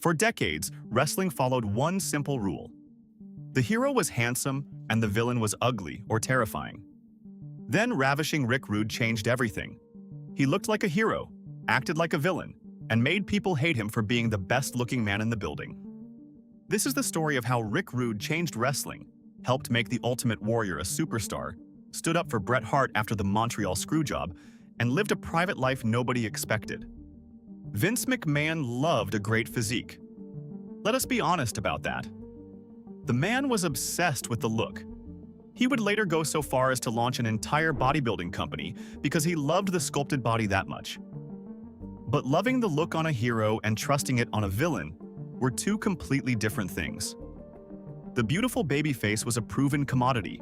For decades, wrestling followed one simple rule. The hero was handsome and the villain was ugly or terrifying. Then Ravishing Rick Rude changed everything. He looked like a hero, acted like a villain, and made people hate him for being the best-looking man in the building. This is the story of how Rick Rude changed wrestling, helped make the Ultimate Warrior a superstar, stood up for Bret Hart after the Montreal Screwjob, and lived a private life nobody expected. Vince McMahon loved a great physique. Let us be honest about that. The man was obsessed with the look. He would later go so far as to launch an entire bodybuilding company because he loved the sculpted body that much. But loving the look on a hero and trusting it on a villain were two completely different things. The beautiful babyface was a proven commodity.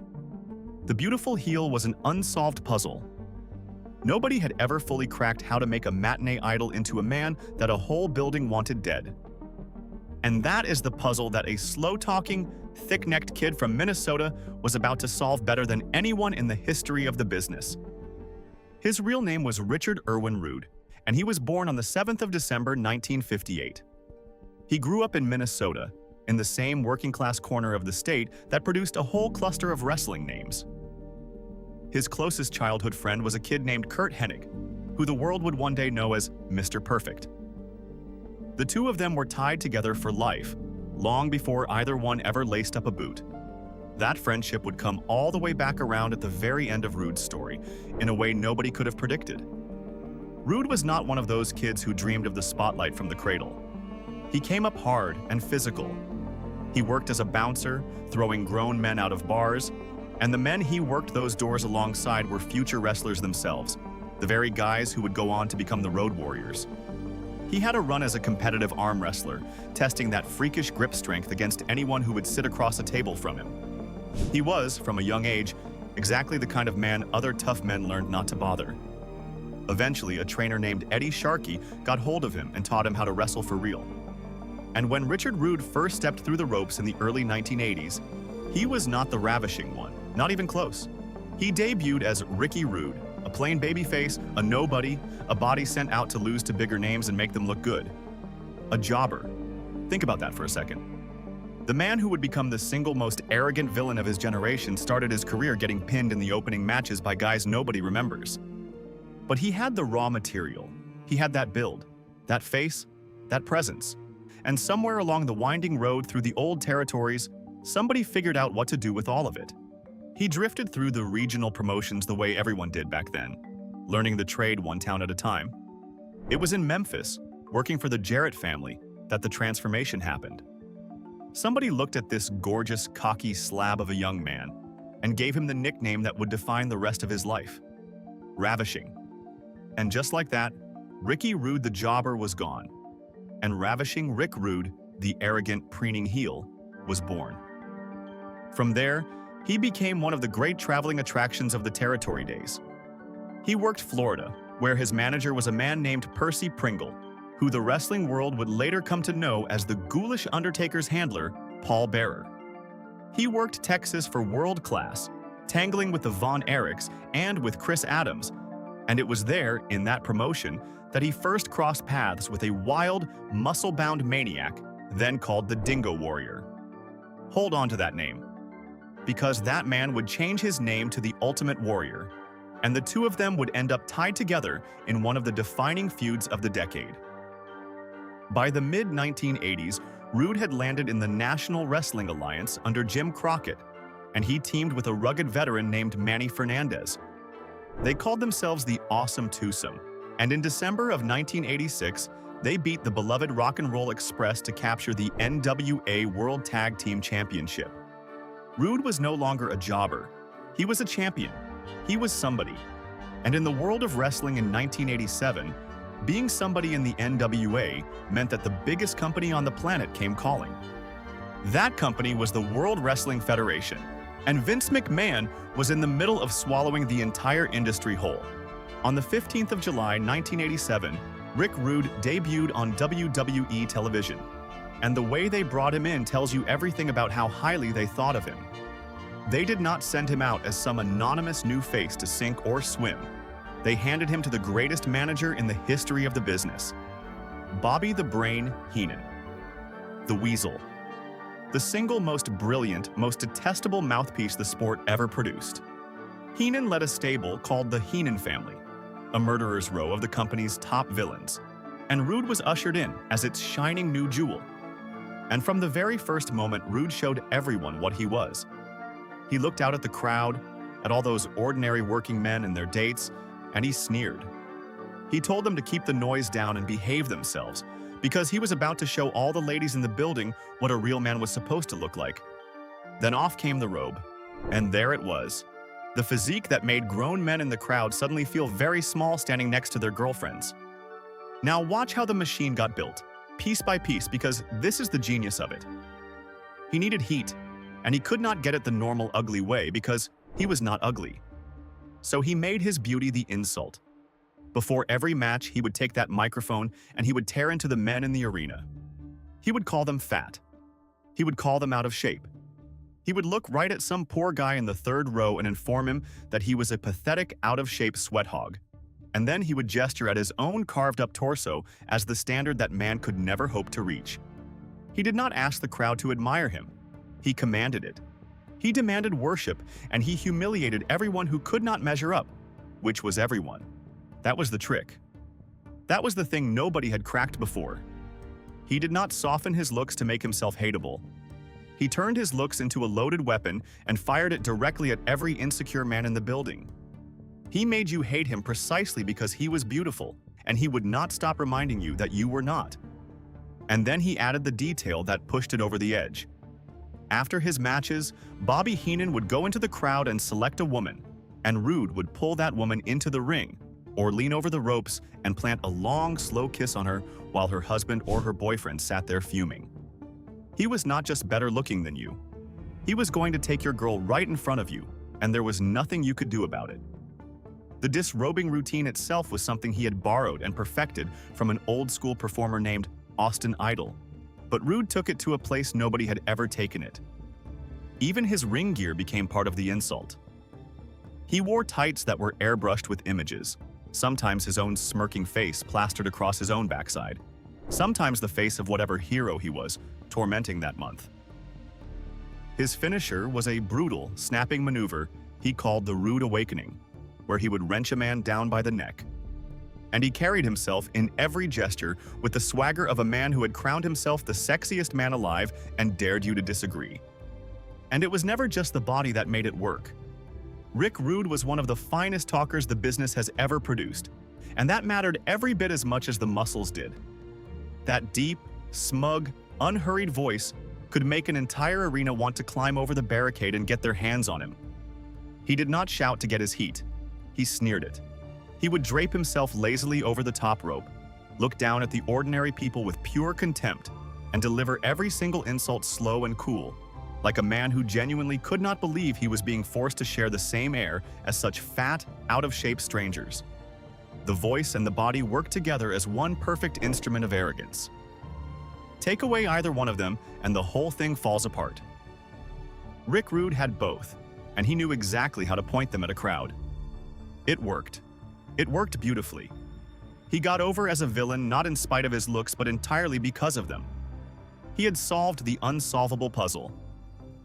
The beautiful heel was an unsolved puzzle. Nobody had ever fully cracked how to make a matinee idol into a man that a whole building wanted dead. And that is the puzzle that a slow-talking, thick-necked kid from Minnesota was about to solve better than anyone in the history of the business. His real name was Richard Irwin Rude, and he was born on the 7th of December 1958. He grew up in Minnesota, in the same working-class corner of the state that produced a whole cluster of wrestling names. His closest childhood friend was a kid named Kurt Hennig, who the world would one day know as Mr. Perfect. The two of them were tied together for life, long before either one ever laced up a boot. That friendship would come all the way back around at the very end of Rude's story, in a way nobody could have predicted. Rude was not one of those kids who dreamed of the spotlight from the cradle. He came up hard and physical. He worked as a bouncer, throwing grown men out of bars, and the men he worked those doors alongside were future wrestlers themselves, the very guys who would go on to become the Road Warriors. He had a run as a competitive arm wrestler, testing that freakish grip strength against anyone who would sit across a table from him. He was, from a young age, exactly the kind of man other tough men learned not to bother. Eventually, a trainer named Eddie Sharkey got hold of him and taught him how to wrestle for real. And when Richard Rude first stepped through the ropes in the early 1980s, he was not the ravishing one, not even close. He debuted as Ricky Rude, a plain babyface, a nobody, a body sent out to lose to bigger names and make them look good. A jobber. Think about that for a second. The man who would become the single most arrogant villain of his generation started his career getting pinned in the opening matches by guys nobody remembers. But he had the raw material. He had that build, that face, that presence. And somewhere along the winding road through the old territories, somebody figured out what to do with all of it. He drifted through the regional promotions the way everyone did back then, learning the trade one town at a time. It was in Memphis, working for the Jarrett family, that the transformation happened. Somebody looked at this gorgeous, cocky slab of a young man and gave him the nickname that would define the rest of his life: Ravishing. And just like that, Ricky Rude the jobber was gone, and Ravishing Rick Rude, the arrogant, preening heel, was born. From there, he became one of the great traveling attractions of the territory days. He worked Florida, where his manager was a man named Percy Pringle, who the wrestling world would later come to know as the ghoulish Undertaker's handler, Paul Bearer. He worked Texas for World Class, tangling with the Von Erichs and with Chris Adams, and it was there, in that promotion, that he first crossed paths with a wild, muscle-bound maniac, then called the Dingo Warrior. Hold on to that name, because that man would change his name to the Ultimate Warrior, and the two of them would end up tied together in one of the defining feuds of the decade. By the mid-1980s, Rude had landed in the National Wrestling Alliance under Jim Crockett, and he teamed with a rugged veteran named Manny Fernandez. They called themselves the Awesome Twosome, and in December of 1986, they beat the beloved Rock and Roll Express to capture the NWA World Tag Team Championship. Rude was no longer a jobber. He was a champion. He was somebody. And in the world of wrestling in 1987, being somebody in the NWA meant that the biggest company on the planet came calling. That company was the World Wrestling Federation, and Vince McMahon was in the middle of swallowing the entire industry whole. On the 15th of July, 1987, Rick Rude debuted on WWE television, and the way they brought him in tells you everything about how highly they thought of him. They did not send him out as some anonymous new face to sink or swim. They handed him to the greatest manager in the history of the business, Bobby the Brain Heenan. the Weasel. The single most brilliant, most detestable mouthpiece the sport ever produced. Heenan led a stable called the Heenan family, a murderer's row of the company's top villains, and Rude was ushered in as its shining new jewel. And from the very first moment, Rude showed everyone what he was. He looked out at the crowd, at all those ordinary working men and their dates, and he sneered. He told them to keep the noise down and behave themselves, because he was about to show all the ladies in the building what a real man was supposed to look like. Then off came the robe, and there it was, the physique that made grown men in the crowd suddenly feel very small standing next to their girlfriends. Now watch how the machine got built, piece by piece, because this is the genius of it. He needed heat, and he could not get it the normal ugly way because he was not ugly. So he made his beauty the insult. Before every match, he would take that microphone and he would tear into the men in the arena. He would call them fat. He would call them out of shape. He would look right at some poor guy in the third row and inform him that he was a pathetic, out-of-shape sweat hog. And then he would gesture at his own carved-up torso as the standard that man could never hope to reach. He did not ask the crowd to admire him. He commanded it. He demanded worship, and he humiliated everyone who could not measure up, which was everyone. That was the trick. That was the thing nobody had cracked before. He did not soften his looks to make himself hateable. He turned his looks into a loaded weapon and fired it directly at every insecure man in the building. He made you hate him precisely because he was beautiful, and he would not stop reminding you that you were not. And then he added the detail that pushed it over the edge. After his matches, Bobby Heenan would go into the crowd and select a woman, and Rude would pull that woman into the ring, or lean over the ropes and plant a long, slow kiss on her while her husband or her boyfriend sat there fuming. He was not just better looking than you. He was going to take your girl right in front of you, and there was nothing you could do about it. The disrobing routine itself was something he had borrowed and perfected from an old-school performer named Austin Idol, but Rude took it to a place nobody had ever taken it. Even his ring gear became part of the insult. He wore tights that were airbrushed with images, sometimes his own smirking face plastered across his own backside, sometimes the face of whatever hero he was tormenting that month. His finisher was a brutal, snapping maneuver he called the Rude Awakening, where he would wrench a man down by the neck. And he carried himself in every gesture with the swagger of a man who had crowned himself the sexiest man alive and dared you to disagree. And it was never just the body that made it work. Rick Rude was one of the finest talkers the business has ever produced, and that mattered every bit as much as the muscles did. That deep, smug, unhurried voice could make an entire arena want to climb over the barricade and get their hands on him. He did not shout to get his heat. He sneered it. He would drape himself lazily over the top rope, look down at the ordinary people with pure contempt, and deliver every single insult slow and cool, like a man who genuinely could not believe he was being forced to share the same air as such fat, out-of-shape strangers. The voice and the body worked together as one perfect instrument of arrogance. Take away either one of them, and the whole thing falls apart. Rick Rude had both, and he knew exactly how to point them at a crowd. It worked. It worked beautifully. He got over as a villain not in spite of his looks, but entirely because of them. He had solved the unsolvable puzzle.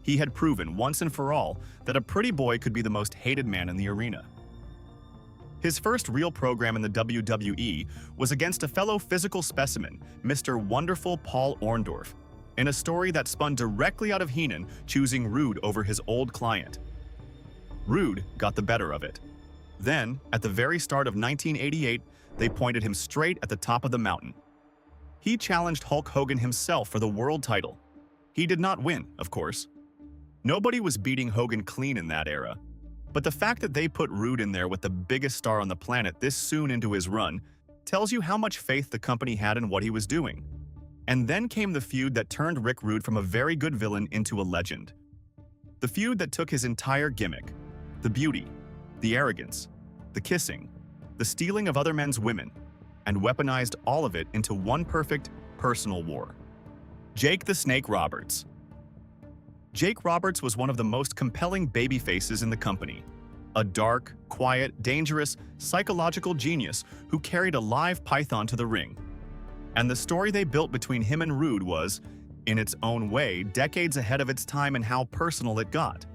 He had proven once and for all that a pretty boy could be the most hated man in the arena. His first real program in the WWE was against a fellow physical specimen, Mr. Wonderful Paul Orndorff, in a story that spun directly out of Heenan choosing Rude over his old client. Rude got the better of it. Then, at the very start of 1988, they pointed him straight at the top of the mountain. He challenged Hulk Hogan himself for the world title. He did not win, of course. Nobody was beating Hogan clean in that era. But the fact that they put Rude in there with the biggest star on the planet this soon into his run tells you how much faith the company had in what he was doing. And then came the feud that turned Rick Rude from a very good villain into a legend. The feud that took his entire gimmick, the beauty, the arrogance, the kissing, the stealing of other men's women, and weaponized all of it into one perfect, personal war. Jake the Snake Roberts. Jake Roberts was one of the most compelling baby faces in the company. A dark, quiet, dangerous, psychological genius who carried a live python to the ring. And the story they built between him and Rude was, in its own way, decades ahead of its time in how personal it got.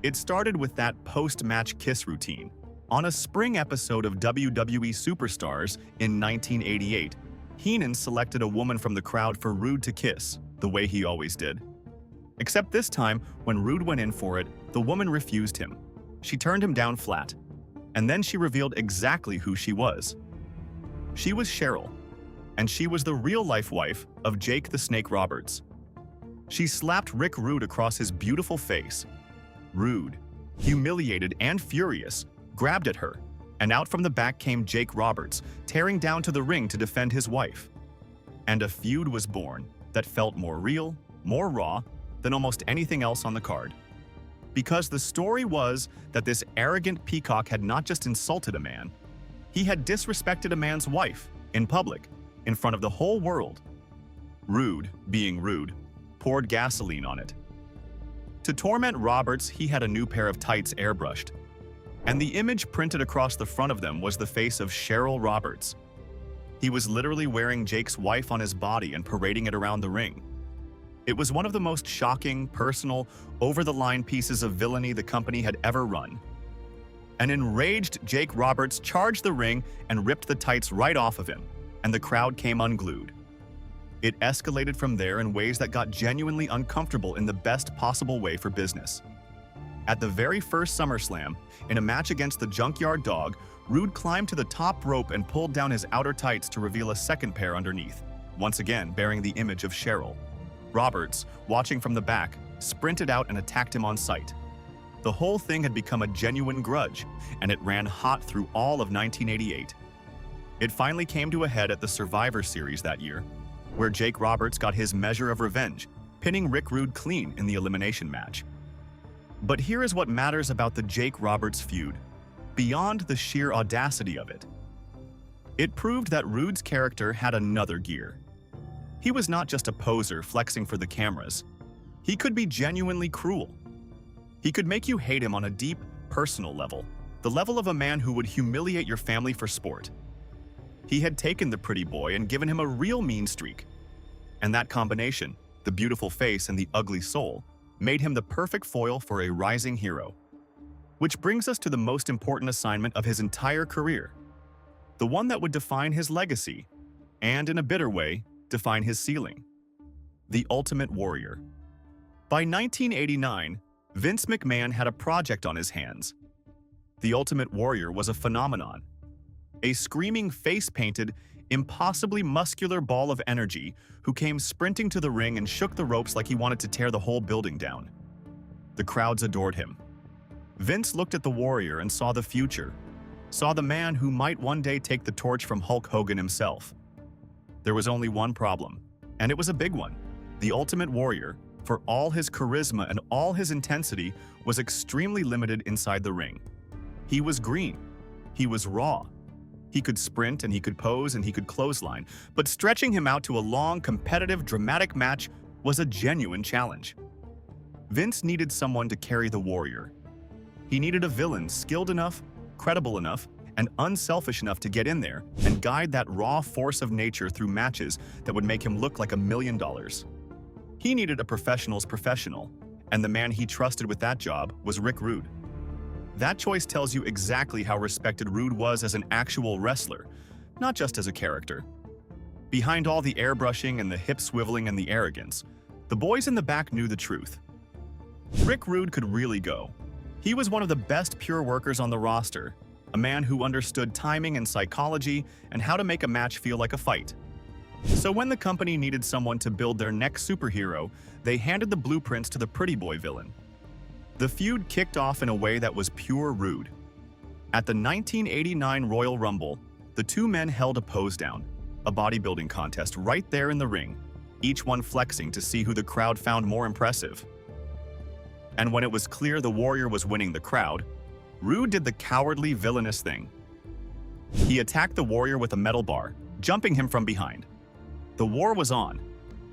It started with that post-match kiss routine. On a spring episode of WWE Superstars in 1988, Heenan selected a woman from the crowd for Rude to kiss, the way he always did. Except this time, when Rude went in for it, the woman refused him. She turned him down flat. And then she revealed exactly who she was. She was Cheryl, and she was the real-life wife of Jake the Snake Roberts. She slapped Rick Rude across his beautiful face. Rude, humiliated and furious, grabbed at her, and out from the back came Jake Roberts, tearing down to the ring to defend his wife. And a feud was born that felt more real, more raw, than almost anything else on the card. Because the story was that this arrogant peacock had not just insulted a man, he had disrespected a man's wife, in public, in front of the whole world. Rude, being rude, poured gasoline on it. To torment Roberts, he had a new pair of tights airbrushed, and the image printed across the front of them was the face of Cheryl Roberts. He was literally wearing Jake's wife on his body and parading it around the ring. It was one of the most shocking, personal, over-the-line pieces of villainy the company had ever run. An enraged Jake Roberts charged the ring and ripped the tights right off of him, and the crowd came unglued. It escalated from there in ways that got genuinely uncomfortable in the best possible way for business. At the very first SummerSlam, in a match against the Junkyard Dog, Rude climbed to the top rope and pulled down his outer tights to reveal a second pair underneath, once again bearing the image of Cheryl. Roberts, watching from the back, sprinted out and attacked him on sight. The whole thing had become a genuine grudge, and it ran hot through all of 1988. It finally came to a head at the Survivor Series that year, where Jake Roberts got his measure of revenge, pinning Rick Rude clean in the elimination match. But here is what matters about the Jake Roberts feud, beyond the sheer audacity of it. It proved that Rude's character had another gear. He was not just a poser flexing for the cameras. He could be genuinely cruel. He could make you hate him on a deep, personal level, the level of a man who would humiliate your family for sport. He had taken the pretty boy and given him a real mean streak. And that combination, the beautiful face and the ugly soul, made him the perfect foil for a rising hero. Which brings us to the most important assignment of his entire career, the one that would define his legacy, and in a bitter way, define his ceiling: the Ultimate Warrior. By 1989, Vince McMahon had a project on his hands. The Ultimate Warrior was a phenomenon. A screaming, face-painted, impossibly muscular ball of energy who came sprinting to the ring and shook the ropes like he wanted to tear the whole building down. The crowds adored him. Vince looked at the Warrior and saw the future, saw the man who might one day take the torch from Hulk Hogan himself. There was only one problem, and it was a big one. The Ultimate Warrior, for all his charisma and all his intensity, was extremely limited inside the ring. He was green. He was raw. He could sprint and he could pose and he could clothesline, but stretching him out to a long, competitive, dramatic match was a genuine challenge. Vince needed someone to carry the Warrior. He needed a villain skilled enough, credible enough, and unselfish enough to get in there and guide that raw force of nature through matches that would make him look like $1 million. He needed a professional's professional, and the man he trusted with that job was Rick Rude. That choice tells you exactly how respected Rude was as an actual wrestler, not just as a character. Behind all the airbrushing and the hip swiveling and the arrogance, the boys in the back knew the truth. Rick Rude could really go. He was one of the best pure workers on the roster, a man who understood timing and psychology and how to make a match feel like a fight. So when the company needed someone to build their next superhero, they handed the blueprints to the pretty boy villain. The feud kicked off in a way that was pure Rude. At the 1989 Royal Rumble, the two men held a pose down, a bodybuilding contest right there in the ring, each one flexing to see who the crowd found more impressive. And when it was clear the Warrior was winning the crowd, Rude did the cowardly, villainous thing. He attacked the Warrior with a metal bar, jumping him from behind. The war was on.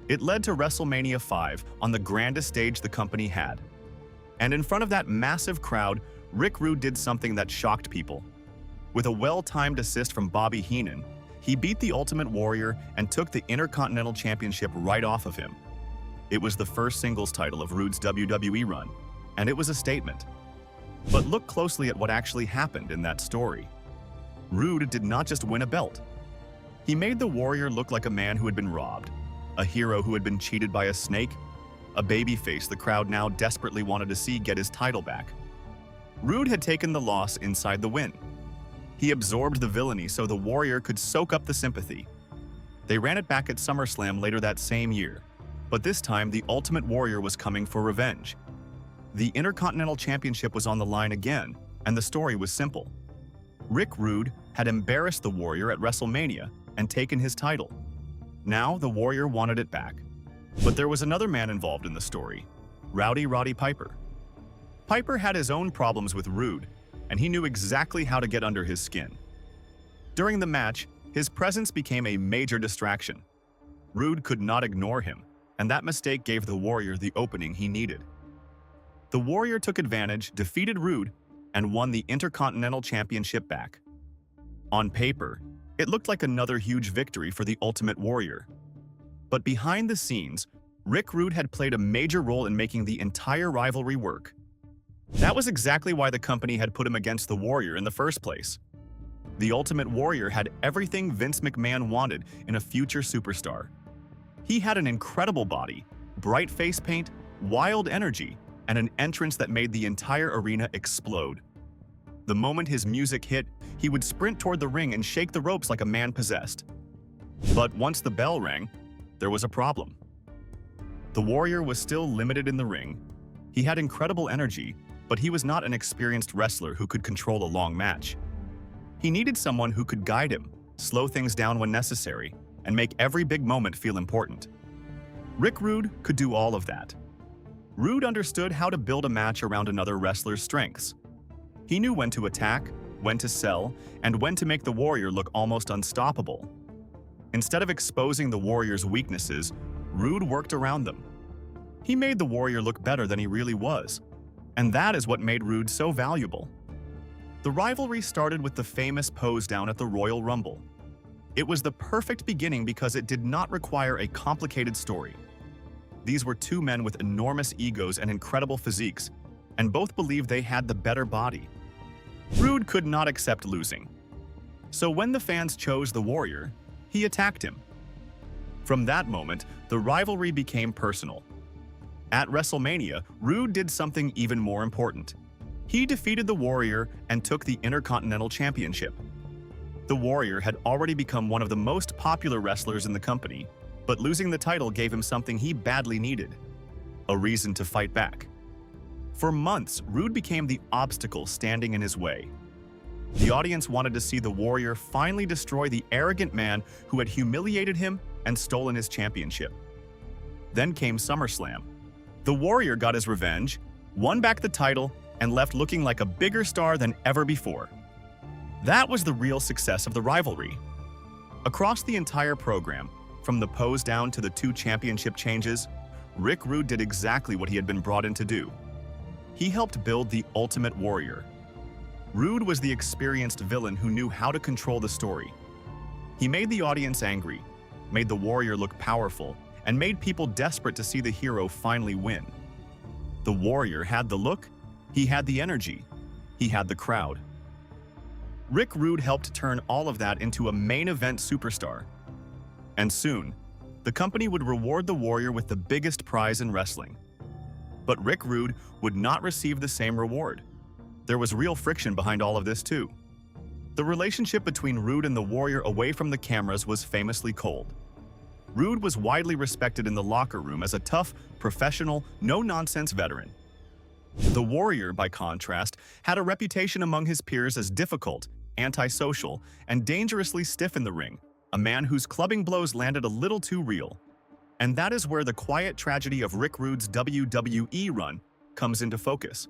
It led to WrestleMania 5 on the grandest stage the company had. And in front of that massive crowd, Rick Rude did something that shocked people. With a well-timed assist from Bobby Heenan, he beat the Ultimate Warrior and took the Intercontinental Championship right off of him. It was the first singles title of Rude's WWE run, and it was a statement. But look closely at what actually happened in that story. Rude did not just win a belt. He made the Warrior look like a man who had been robbed, a hero who had been cheated by a snake, a babyface the crowd now desperately wanted to see get his title back. Rude had taken the loss inside the win. He absorbed the villainy so the Warrior could soak up the sympathy. They ran it back at SummerSlam later that same year, but this time the Ultimate Warrior was coming for revenge. The Intercontinental Championship was on the line again, and the story was simple. Rick Rude had embarrassed the Warrior at WrestleMania and taken his title. Now the Warrior wanted it back. But there was another man involved in the story, Roddy Piper. Piper had his own problems with Rude, and he knew exactly how to get under his skin. During the match, his presence became a major distraction. Rude could not ignore him, and that mistake gave the Warrior the opening he needed. The Warrior took advantage, defeated Rude, and won the Intercontinental Championship back. On paper, it looked like another huge victory for the Ultimate Warrior. But behind the scenes, Rick Rude had played a major role in making the entire rivalry work. That was exactly why the company had put him against the Warrior in the first place. The Ultimate Warrior had everything Vince McMahon wanted in a future superstar. He had an incredible body, bright face paint, wild energy, and an entrance that made the entire arena explode. The moment his music hit, he would sprint toward the ring and shake the ropes like a man possessed. But once the bell rang, there was a problem. The Warrior was still limited in the ring. He had incredible energy, but he was not an experienced wrestler who could control a long match. He needed someone who could guide him, slow things down when necessary, and make every big moment feel important. Rick Rude could do all of that. Rude understood how to build a match around another wrestler's strengths. He knew when to attack, when to sell, and when to make the Warrior look almost unstoppable. Instead of exposing the Warrior's weaknesses, Rude worked around them. He made the Warrior look better than he really was, and that is what made Rude so valuable. The rivalry started with the famous pose down at the Royal Rumble. It was the perfect beginning because it did not require a complicated story. These were two men with enormous egos and incredible physiques, and both believed they had the better body. Rude could not accept losing. So when the fans chose the Warrior, he attacked him. From that moment, the rivalry became personal. At WrestleMania, Rude did something even more important. He defeated the Warrior and took the Intercontinental Championship. The Warrior had already become one of the most popular wrestlers in the company, but losing the title gave him something he badly needed: a reason to fight back. For months, Rude became the obstacle standing in his way. The audience wanted to see the Warrior finally destroy the arrogant man who had humiliated him and stolen his championship. Then came SummerSlam. The Warrior got his revenge, won back the title, and left looking like a bigger star than ever before. That was the real success of the rivalry. Across the entire program, from the pose down to the 2 championship changes, Rick Rude did exactly what he had been brought in to do. He helped build the Ultimate Warrior. Rude was the experienced villain who knew how to control the story. He made the audience angry, made the Warrior look powerful, and made people desperate to see the hero finally win. The Warrior had the look, he had the energy, he had the crowd. Rick Rude helped turn all of that into a main event superstar. And soon, the company would reward the Warrior with the biggest prize in wrestling. But Rick Rude would not receive the same reward. There was real friction behind all of this too. The relationship between Rude and the Warrior away from the cameras was famously cold. Rude was widely respected in the locker room as a tough, professional, no-nonsense veteran. The Warrior, by contrast, had a reputation among his peers as difficult, antisocial, and dangerously stiff in the ring, a man whose clubbing blows landed a little too real. And that is where the quiet tragedy of Rick Rude's WWE run comes into focus.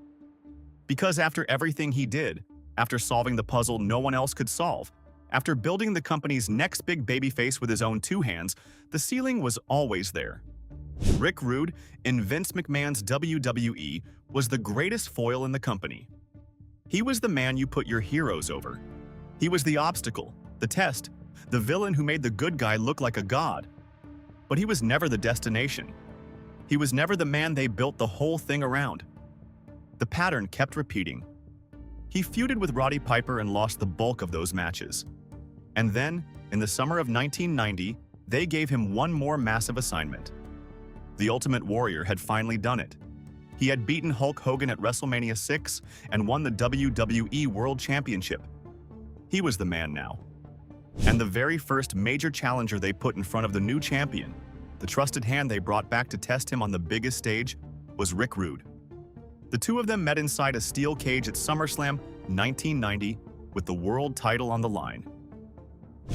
Because after everything he did, after solving the puzzle no one else could solve, after building the company's next big babyface with his own 2 hands, the ceiling was always there. Rick Rude, in Vince McMahon's WWE, was the greatest foil in the company. He was the man you put your heroes over. He was the obstacle, the test, the villain who made the good guy look like a god. But he was never the destination. He was never the man they built the whole thing around. The pattern kept repeating. He feuded with Roddy Piper and lost the bulk of those matches. And then, in the summer of 1990, they gave him one more massive assignment. The Ultimate Warrior had finally done it. He had beaten Hulk Hogan at WrestleMania 6 and won the WWE World Championship. He was the man now. And the very first major challenger they put in front of the new champion, the trusted hand they brought back to test him on the biggest stage, was Rick Rude. The two of them met inside a steel cage at SummerSlam 1990 with the world title on the line.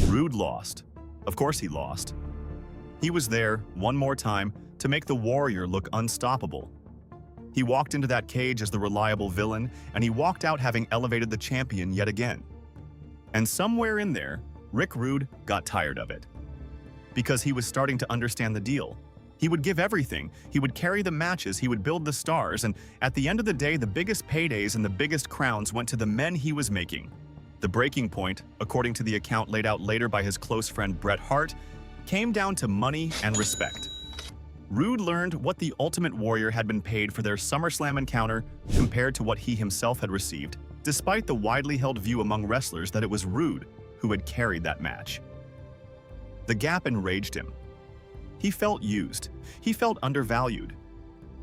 Rude lost. Of course he lost. He was there, one more time, to make the Warrior look unstoppable. He walked into that cage as the reliable villain, and he walked out having elevated the champion yet again. And somewhere in there, Rick Rude got tired of it. Because he was starting to understand the deal. He would give everything, he would carry the matches, he would build the stars, and at the end of the day, the biggest paydays and the biggest crowns went to the men he was making. The breaking point, according to the account laid out later by his close friend Bret Hart, came down to money and respect. Rude learned what the Ultimate Warrior had been paid for their SummerSlam encounter compared to what he himself had received, despite the widely held view among wrestlers that it was Rude who had carried that match. The gap enraged him. He felt used. He felt undervalued.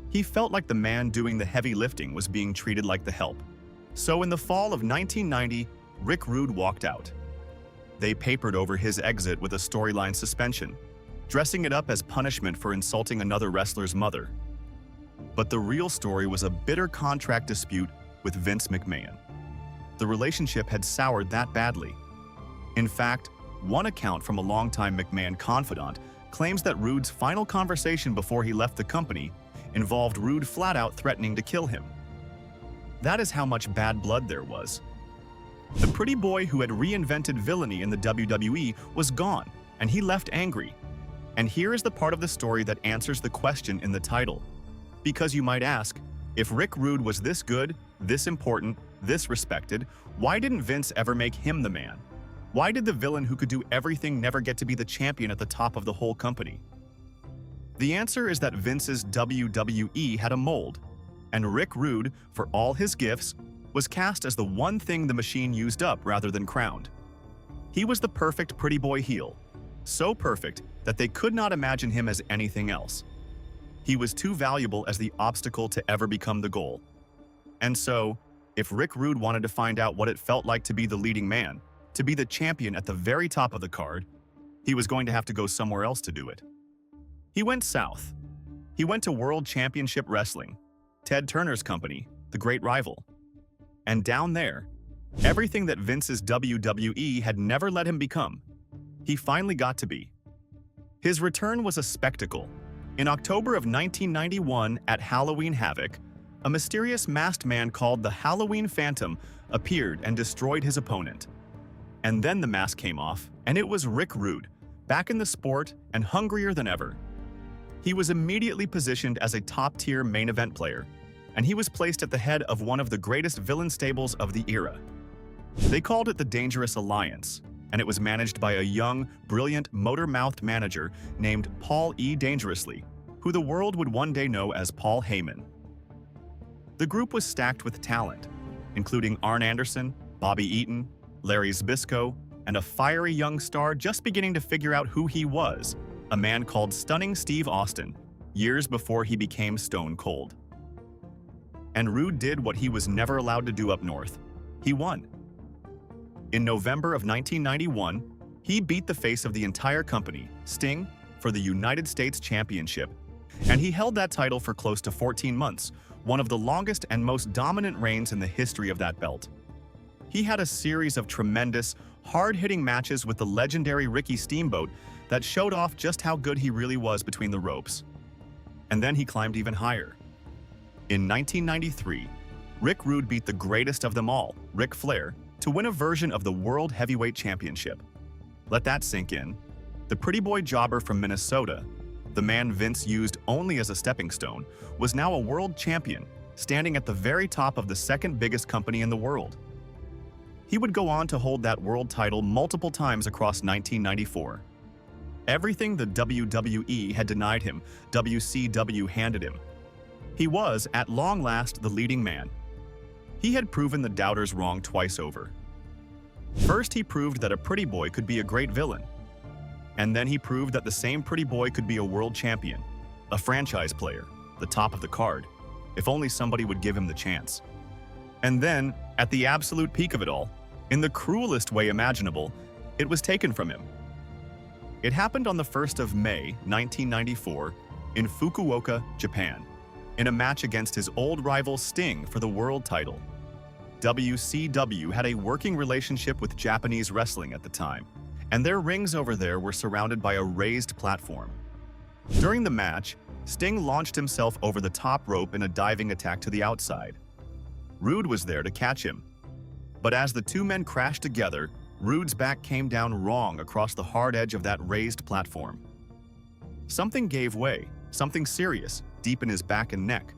He felt like the man doing the heavy lifting was being treated like the help. So in the fall of 1990, Rick Rude walked out. They papered over his exit with a storyline suspension, dressing it up as punishment for insulting another wrestler's mother. But the real story was a bitter contract dispute with Vince McMahon. The relationship had soured that badly. In fact, one account from a longtime McMahon confidant claims that Rude's final conversation before he left the company involved Rude flat-out threatening to kill him. That is how much bad blood there was. The pretty boy who had reinvented villainy in the WWE was gone, and he left angry. And here is the part of the story that answers the question in the title. Because you might ask, if Rick Rude was this good, this important, this respected, why didn't Vince ever make him the man? Why did the villain who could do everything never get to be the champion at the top of the whole company? The answer is that Vince's WWE had a mold, and Rick Rude, for all his gifts, was cast as the one thing the machine used up rather than crowned. He was the perfect pretty boy heel, so perfect that they could not imagine him as anything else. He was too valuable as the obstacle to ever become the goal. And so, if Rick Rude wanted to find out what it felt like to be the leading man, to be the champion at the very top of the card, he was going to have to go somewhere else to do it. He went south. He went to World Championship Wrestling, Ted Turner's company, the great rival. And down there, everything that Vince's WWE had never let him become, he finally got to be. His return was a spectacle. In October of 1991 at Halloween Havoc, a mysterious masked man called the Halloween Phantom appeared and destroyed his opponent. And then the mask came off, and it was Rick Rude, back in the sport and hungrier than ever. He was immediately positioned as a top-tier main event player, and he was placed at the head of one of the greatest villain stables of the era. They called it the Dangerous Alliance, and it was managed by a young, brilliant, motor-mouthed manager named Paul E. Dangerously, who the world would one day know as Paul Heyman. The group was stacked with talent, including Arn Anderson, Bobby Eaton, Larry Zbyszko, and a fiery young star just beginning to figure out who he was, a man called Stunning Steve Austin, years before he became Stone Cold. And Rude did what he was never allowed to do up north. He won. In November of 1991, he beat the face of the entire company, Sting, for the United States Championship, and he held that title for close to 14 months, one of the longest and most dominant reigns in the history of that belt. He had a series of tremendous, hard-hitting matches with the legendary Ricky Steamboat that showed off just how good he really was between the ropes. And then he climbed even higher. In 1993, Rick Rude beat the greatest of them all, Ric Flair, to win a version of the World Heavyweight Championship. Let that sink in. The pretty boy jobber from Minnesota, the man Vince used only as a stepping stone, was now a world champion, standing at the very top of the second biggest company in the world. He would go on to hold that world title multiple times across 1994. Everything the WWE had denied him, WCW handed him. He was, at long last, the leading man. He had proven the doubters wrong twice over. First, he proved that a pretty boy could be a great villain. And then he proved that the same pretty boy could be a world champion, a franchise player, the top of the card, if only somebody would give him the chance. And then, at the absolute peak of it all, in the cruelest way imaginable, it was taken from him. It happened on the 1st of May, 1994, in Fukuoka, Japan, in a match against his old rival Sting for the world title. WCW had a working relationship with Japanese wrestling at the time, and their rings over there were surrounded by a raised platform. During the match, Sting launched himself over the top rope in a diving attack to the outside. Rude was there to catch him. But as the two men crashed together, Rude's back came down wrong across the hard edge of that raised platform. Something gave way, something serious, deep in his back and neck.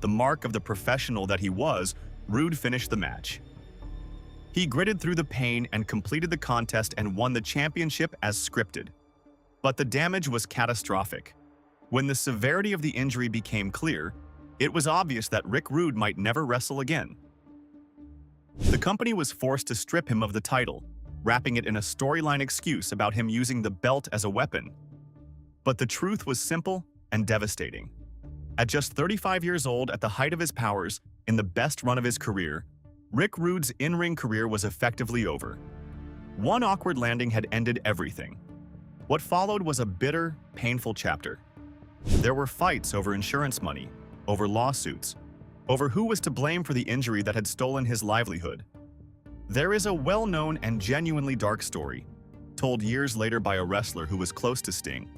The mark of the professional that he was, Rude finished the match. He gritted through the pain and completed the contest and won the championship as scripted. But the damage was catastrophic. When the severity of the injury became clear, it was obvious that Rick Rude might never wrestle again. The company was forced to strip him of the title, wrapping it in a storyline excuse about him using the belt as a weapon. But the truth was simple and devastating. At just 35 years old, at the height of his powers, in the best run of his career, Rick Rude's in-ring career was effectively over. One awkward landing had ended everything. What followed was a bitter, painful chapter. There were fights over insurance money, over lawsuits, over who was to blame for the injury that had stolen his livelihood. There is a well-known and genuinely dark story, told years later by a wrestler who was close to Sting,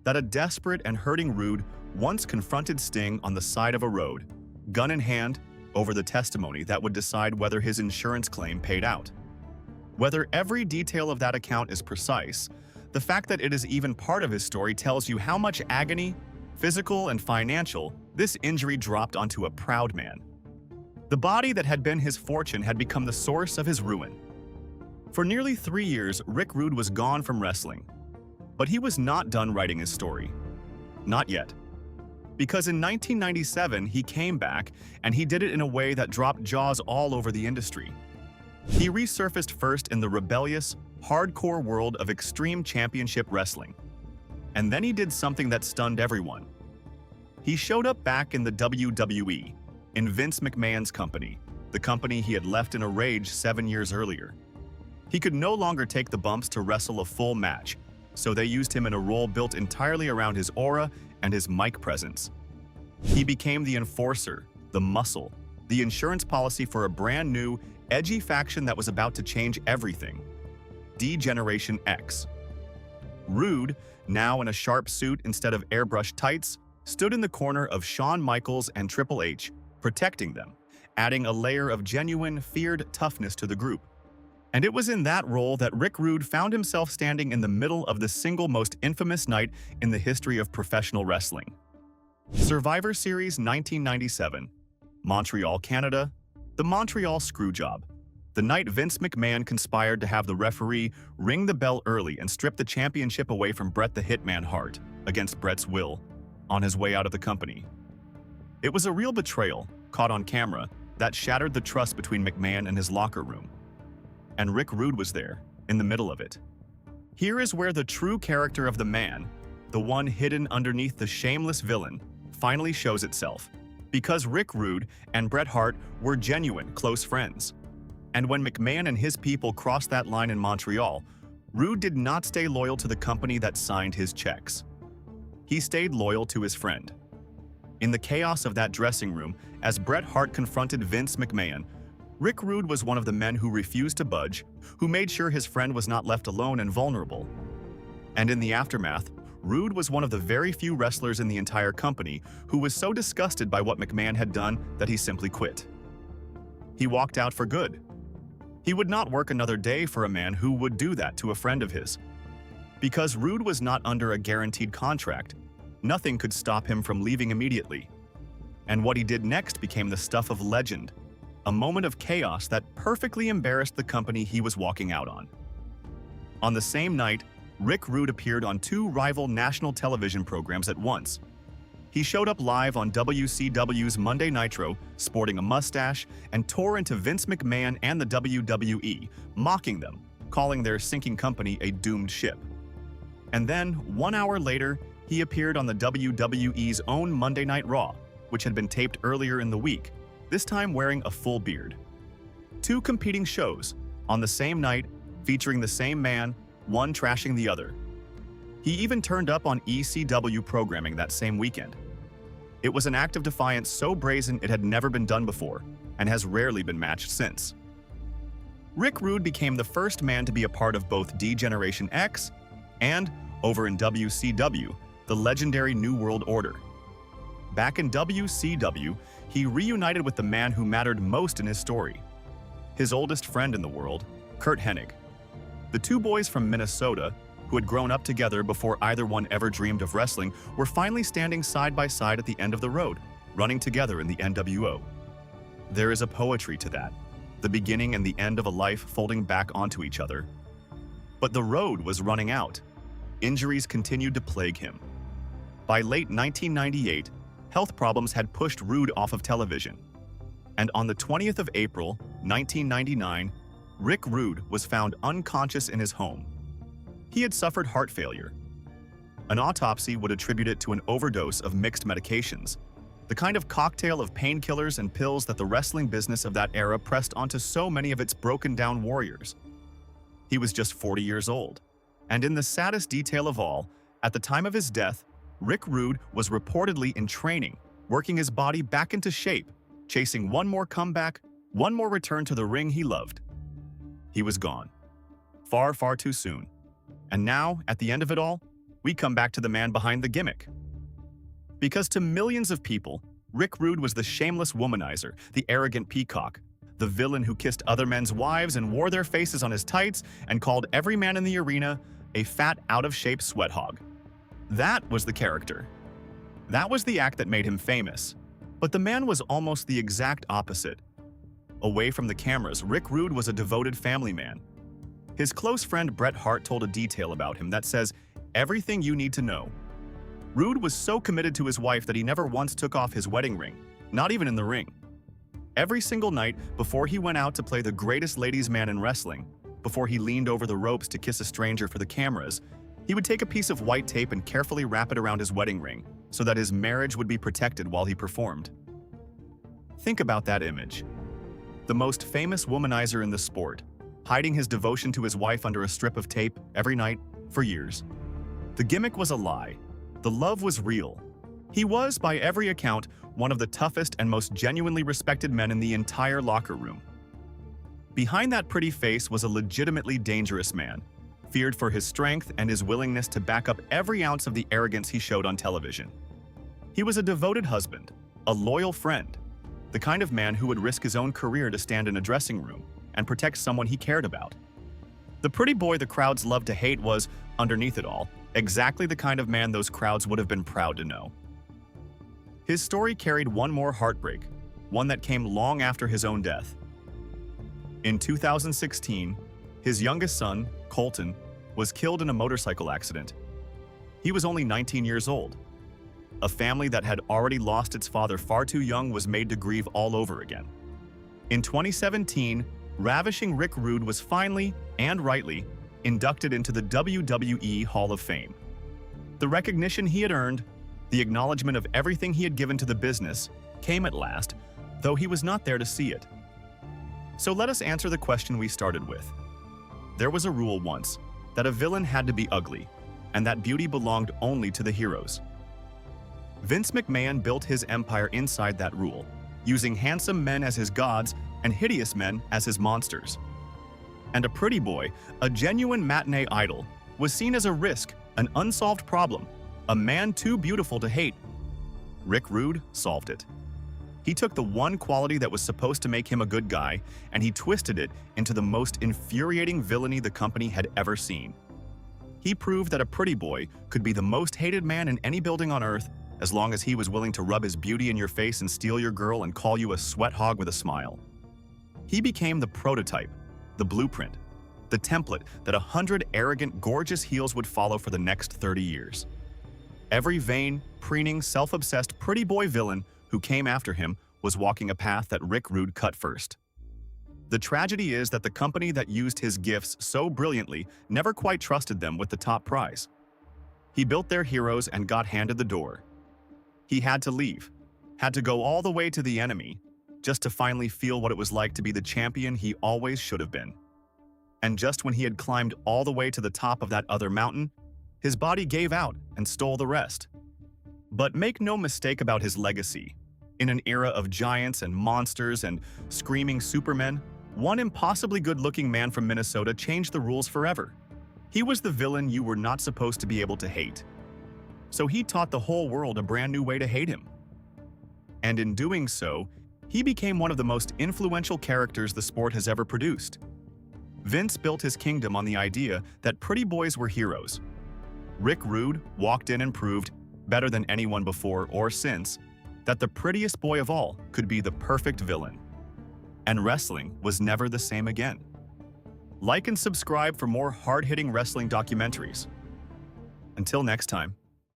that a desperate and hurting Rude once confronted Sting on the side of a road, gun in hand, over the testimony that would decide whether his insurance claim paid out. Whether every detail of that account is precise, the fact that it is even part of his story tells you how much agony, physical and financial, this injury dropped onto a proud man. The body that had been his fortune had become the source of his ruin. For nearly 3 years, Rick Rude was gone from wrestling. But he was not done writing his story. Not yet. Because in 1997, he came back, and he did it in a way that dropped jaws all over the industry. He resurfaced first in the rebellious, hardcore world of Extreme Championship Wrestling. And then he did something that stunned everyone. He showed up back in the WWE, in Vince McMahon's company, the company he had left in a rage 7 years earlier. He could no longer take the bumps to wrestle a full match, so they used him in a role built entirely around his aura and his mic presence. He became the enforcer, the muscle, the insurance policy for a brand new, edgy faction that was about to change everything. D-Generation X. Rude, now in a sharp suit instead of airbrushed tights, stood in the corner of Shawn Michaels and Triple H, protecting them, adding a layer of genuine, feared toughness to the group. And it was in that role that Rick Rude found himself standing in the middle of the single most infamous night in the history of professional wrestling. Survivor Series 1997, Montreal, Canada, the Montreal Screwjob, the night Vince McMahon conspired to have the referee ring the bell early and strip the championship away from Bret the Hitman Hart, against Bret's will, on his way out of the company. It was a real betrayal, caught on camera, that shattered the trust between McMahon and his locker room. And Rick Rude was there, in the middle of it. Here is where the true character of the man, the one hidden underneath the shameless villain, finally shows itself. Because Rick Rude and Bret Hart were genuine, close friends. And when McMahon and his people crossed that line in Montreal, Rude did not stay loyal to the company that signed his checks. He stayed loyal to his friend. In the chaos of that dressing room, as Bret Hart confronted Vince McMahon, Rick Rude was one of the men who refused to budge, who made sure his friend was not left alone and vulnerable. And in the aftermath, Rude was one of the very few wrestlers in the entire company who was so disgusted by what McMahon had done that he simply quit. He walked out for good. He would not work another day for a man who would do that to a friend of his. Because Rude was not under a guaranteed contract, nothing could stop him from leaving immediately. And what he did next became the stuff of legend, a moment of chaos that perfectly embarrassed the company he was walking out on. On the same night, Rick Rude appeared on two rival national television programs at once. He showed up live on WCW's Monday Nitro, sporting a mustache, and tore into Vince McMahon and the WWE, mocking them, calling their sinking company a doomed ship. And then, 1 hour later, he appeared on the WWE's own Monday Night Raw, which had been taped earlier in the week, this time wearing a full beard. Two competing shows, on the same night, featuring the same man, one trashing the other. He even turned up on ECW programming that same weekend. It was an act of defiance so brazen it had never been done before, and has rarely been matched since. Rick Rude became the first man to be a part of both D-Generation X and, over in WCW, the legendary New World Order. Back in WCW, he reunited with the man who mattered most in his story, his oldest friend in the world, Curt Hennig. The two boys from Minnesota, who had grown up together before either one ever dreamed of wrestling, were finally standing side by side at the end of the road, running together in the NWO. There is a poetry to that, the beginning and the end of a life folding back onto each other. But the road was running out. Injuries continued to plague him. By late 1998, health problems had pushed Rude off of television. And on the 20th of April, 1999, Rick Rude was found unconscious in his home. He had suffered heart failure. An autopsy would attribute it to an overdose of mixed medications, the kind of cocktail of painkillers and pills that the wrestling business of that era pressed onto so many of its broken-down warriors. He was just 40 years old, and in the saddest detail of all, at the time of his death, Rick Rude was reportedly in training, working his body back into shape, chasing one more comeback, one more return to the ring he loved. He was gone. Far, far too soon. And now, at the end of it all, we come back to the man behind the gimmick. Because to millions of people, Rick Rude was the shameless womanizer, the arrogant peacock, the villain who kissed other men's wives and wore their faces on his tights and called every man in the arena a fat, out-of-shape sweat hog. That was the character. That was the act that made him famous. But the man was almost the exact opposite. Away from the cameras, Rick Rude was a devoted family man. His close friend Bret Hart told a detail about him that says, "Everything you need to know." Rude was so committed to his wife that he never once took off his wedding ring, not even in the ring. Every single night, before he went out to play the greatest ladies' man in wrestling, before he leaned over the ropes to kiss a stranger for the cameras, he would take a piece of white tape and carefully wrap it around his wedding ring so that his marriage would be protected while he performed. Think about that image. The most famous womanizer in the sport, hiding his devotion to his wife under a strip of tape every night for years. The gimmick was a lie. The love was real. He was, by every account, one of the toughest and most genuinely respected men in the entire locker room. Behind that pretty face was a legitimately dangerous man, feared for his strength and his willingness to back up every ounce of the arrogance he showed on television. He was a devoted husband, a loyal friend, the kind of man who would risk his own career to stand in a dressing room and protect someone he cared about. The pretty boy the crowds loved to hate was, underneath it all, exactly the kind of man those crowds would have been proud to know. His story carried one more heartbreak, one that came long after his own death. In 2016, his youngest son, Colton, was killed in a motorcycle accident. He was only 19 years old. A family that had already lost its father far too young was made to grieve all over again. In 2017, Ravishing Rick Rude was finally, and rightly, inducted into the WWE Hall of Fame. The recognition he had earned, the acknowledgement of everything he had given to the business, came at last, though he was not there to see it. So let us answer the question we started with. There was a rule once, that a villain had to be ugly, and that beauty belonged only to the heroes. Vince McMahon built his empire inside that rule, using handsome men as his gods and hideous men as his monsters. And a pretty boy, a genuine matinee idol, was seen as a risk, an unsolved problem, a man too beautiful to hate. Rick Rude solved it. He took the one quality that was supposed to make him a good guy, and he twisted it into the most infuriating villainy the company had ever seen. He proved that a pretty boy could be the most hated man in any building on Earth as long as he was willing to rub his beauty in your face and steal your girl and call you a sweat hog with a smile. He became the prototype, the blueprint, the template that 100 arrogant, gorgeous heels would follow for the next 30 years. Every vain, preening, self-obsessed pretty boy villain who came after him was walking a path that Rick Rude cut first. The tragedy is that the company that used his gifts so brilliantly never quite trusted them with the top prize. He built their heroes and got handed the door. He had to leave, had to go all the way to the enemy, just to finally feel what it was like to be the champion he always should have been. And just when he had climbed all the way to the top of that other mountain, his body gave out and stole the rest. But make no mistake about his legacy. In an era of giants and monsters and screaming supermen, one impossibly good-looking man from Minnesota changed the rules forever. He was the villain you were not supposed to be able to hate. So he taught the whole world a brand new way to hate him. And in doing so, he became one of the most influential characters the sport has ever produced. Vince built his kingdom on the idea that pretty boys were heroes. Rick Rude walked in and proved, better than anyone before or since, that the prettiest boy of all could be the perfect villain. And wrestling was never the same again. Like and subscribe for more hard-hitting wrestling documentaries. Until next time.